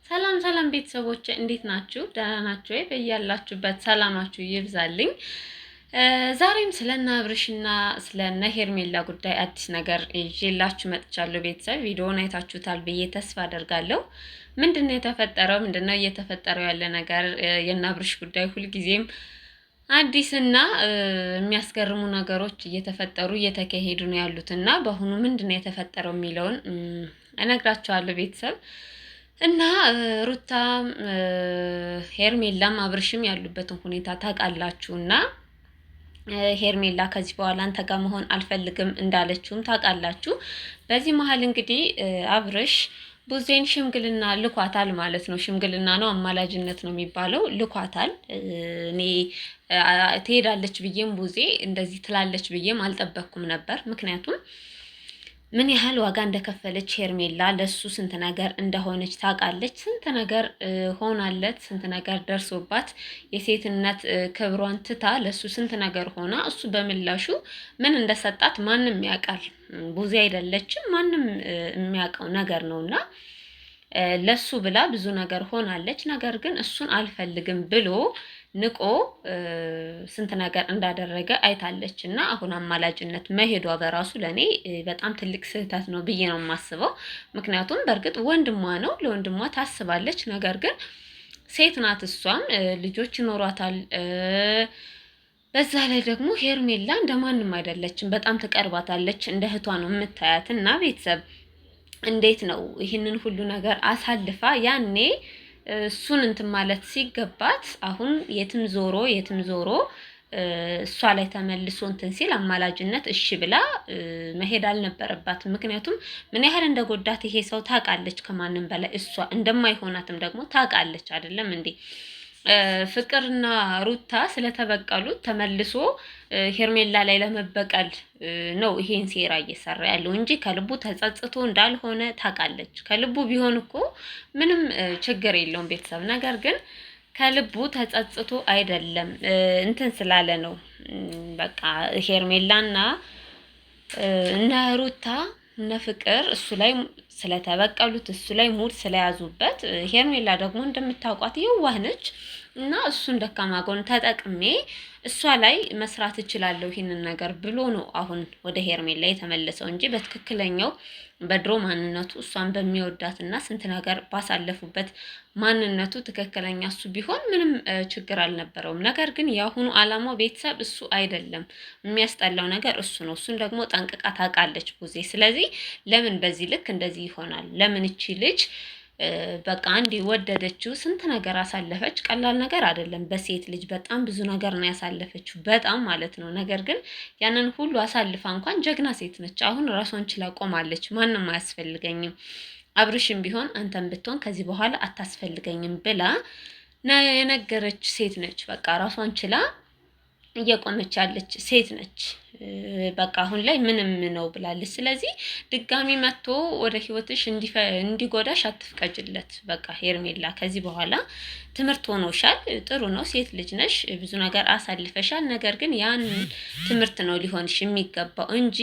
ሰላም ሰላም ቤተሰቦች እንዴት ናችሁ? ደህና ናችሁ ወይ? በያላችሁበት ሰላማችሁ ይብዛልኝ። ዛሬም ስለና አብርሽና ስለነ ሄርሜላ ጉዳይ አዲስ ነገር ይዤላችሁ መጥቻለሁ። ቤተሰብ ቪዲዮውን አይታችሁታል ብዬ ተስፋ አደርጋለሁ። ምንድነው የተፈጠረው? ምንድነው እየተፈጠረው ያለ ነገር? የና አብርሽ ጉዳይ ሁልጊዜም አዲስና የሚያስገርሙ ነገሮች እየተፈጠሩ እየተካሄዱ ነው ያሉትና በአሁኑ ምንድነው የተፈጠረው የሚለውን እነግራችኋለሁ ቤተሰብ እና ሩታ ሄርሜላም አብርሽም ያሉበትን ሁኔታ ታውቃላችሁና ሄርሜላ ከዚህ በኋላ አንተ ጋር መሆን አልፈልግም እንዳለችውም ታውቃላችሁ። በዚህ መሀል እንግዲህ አብርሽ ቡዜን ሽምግልና ልኳታል ማለት ነው። ሽምግልና ነው አማላጅነት ነው የሚባለው። ልኳታል። እኔ ትሄዳለች ብዬም ቡዜ እንደዚህ ትላለች ብዬም አልጠበቅኩም ነበር። ምክንያቱም ምን ያህል ዋጋ እንደከፈለች ሄርሜላ ለሱ ስንት ነገር እንደሆነች ታውቃለች። ስንት ነገር ሆናለት፣ ስንት ነገር ደርሶባት የሴትነት ክብሯን ትታ ለሱ ስንት ነገር ሆና እሱ በምላሹ ምን እንደሰጣት ማንም ያውቃል። ቡዜ አይደለችም፣ ማንም የሚያውቀው ነገር ነውና ለሱ ብላ ብዙ ነገር ሆናለች። ነገር ግን እሱን አልፈልግም ብሎ ንቆ ስንት ነገር እንዳደረገ አይታለች እና አሁን አማላጅነት መሄዷ በራሱ ለኔ በጣም ትልቅ ስህተት ነው ብዬ ነው የማስበው። ምክንያቱም በእርግጥ ወንድሟ ነው፣ ለወንድሟ ታስባለች። ነገር ግን ሴት ናት፣ እሷም ልጆች ይኖሯታል። በዛ ላይ ደግሞ ሄርሜላ እንደማንም አይደለችም፣ በጣም ትቀርባታለች፣ እንደ እህቷ ነው የምታያት። እና ቤተሰብ እንዴት ነው ይህንን ሁሉ ነገር አሳልፋ ያኔ እሱን እንትን ማለት ሲገባት አሁን የትም ዞሮ እሷ ላይ ተመልሶ እንትን ሲል አማላጅነት እሺ ብላ መሄድ አልነበረባትም። ምክንያቱም ምን ያህል እንደጎዳት ይሄ ሰው ታውቃለች ከማንም በላይ። እሷ እንደማይሆናትም ደግሞ ታውቃለች። አይደለም እንዴ? ፍቅርና ሩታ ስለተበቀሉት ተመልሶ ሄርሜላ ላይ ለመበቀል ነው ይሄን ሴራ እየሰራ ያለው እንጂ ከልቡ ተጸጽቶ እንዳልሆነ ታውቃለች። ከልቡ ቢሆን እኮ ምንም ችግር የለውም ቤተሰብ። ነገር ግን ከልቡ ተጸጽቶ አይደለም እንትን ስላለ ነው። በቃ ሄርሜላና እነ ሩታ እነ ፍቅር እሱ ላይ ስለተበቀሉት እሱ ላይ ሙድ ስለያዙበት፣ ሄርሜላ ደግሞ እንደምታውቋት የዋህ ነች እና እሱን ደካማ ጎን ተጠቅሜ እሷ ላይ መስራት እችላለሁ ይህንን ነገር ብሎ ነው አሁን ወደ ሄርሜላ የተመለሰው እንጂ በትክክለኛው በድሮ ማንነቱ እሷን በሚወዳትና ስንት ነገር ባሳለፉበት ማንነቱ ትክክለኛ እሱ ቢሆን ምንም ችግር አልነበረውም። ነገር ግን የአሁኑ አላማው ቤተሰብ እሱ አይደለም። የሚያስጠላው ነገር እሱ ነው። እሱን ደግሞ ጠንቅቃ ታውቃለች ቡዜ። ስለዚህ ለምን በዚህ ልክ እንደዚህ ይሆናል? ለምን እቺ ልጅ በቃ አንዴ ወደደችው፣ ስንት ነገር አሳለፈች። ቀላል ነገር አይደለም። በሴት ልጅ በጣም ብዙ ነገር ነው ያሳለፈችው፣ በጣም ማለት ነው። ነገር ግን ያንን ሁሉ አሳልፋ እንኳን ጀግና ሴት ነች። አሁን ራሷን ችላ ቆማለች። ማንም አያስፈልገኝም፣ አብርሽም ቢሆን አንተም ብትሆን ከዚህ በኋላ አታስፈልገኝም ብላ የነገረች ሴት ነች። በቃ ራሷን ችላ እየቆመች ያለች ሴት ነች። በቃ አሁን ላይ ምንም ነው ብላለች። ስለዚህ ድጋሚ መጥቶ ወደ ህይወትሽ እንዲጎዳሽ አትፍቀጅለት። በቃ ሄርሜላ ከዚህ በኋላ ትምህርት ሆኖሻል። ጥሩ ነው፣ ሴት ልጅ ነሽ፣ ብዙ ነገር አሳልፈሻል። ነገር ግን ያን ትምህርት ነው ሊሆንሽ የሚገባው እንጂ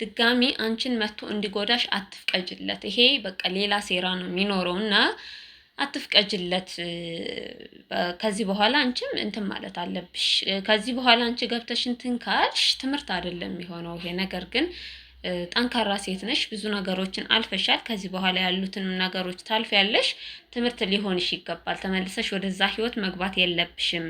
ድጋሚ አንቺን መጥቶ እንዲጎዳሽ አትፍቀጅለት። ይሄ በቃ ሌላ ሴራ ነው የሚኖረው እና አትፍቀጅለት። ከዚህ በኋላ አንቺም እንትን ማለት አለብሽ። ከዚህ በኋላ አንቺ ገብተሽ እንትን ካልሽ ትምህርት አይደለም የሚሆነው ይሄ ነገር። ግን ጠንካራ ሴት ነሽ፣ ብዙ ነገሮችን አልፈሻል። ከዚህ በኋላ ያሉትንም ነገሮች ታልፊያለሽ። ትምህርት ሊሆንሽ ይገባል። ተመልሰሽ ወደዛ ህይወት መግባት የለብሽም።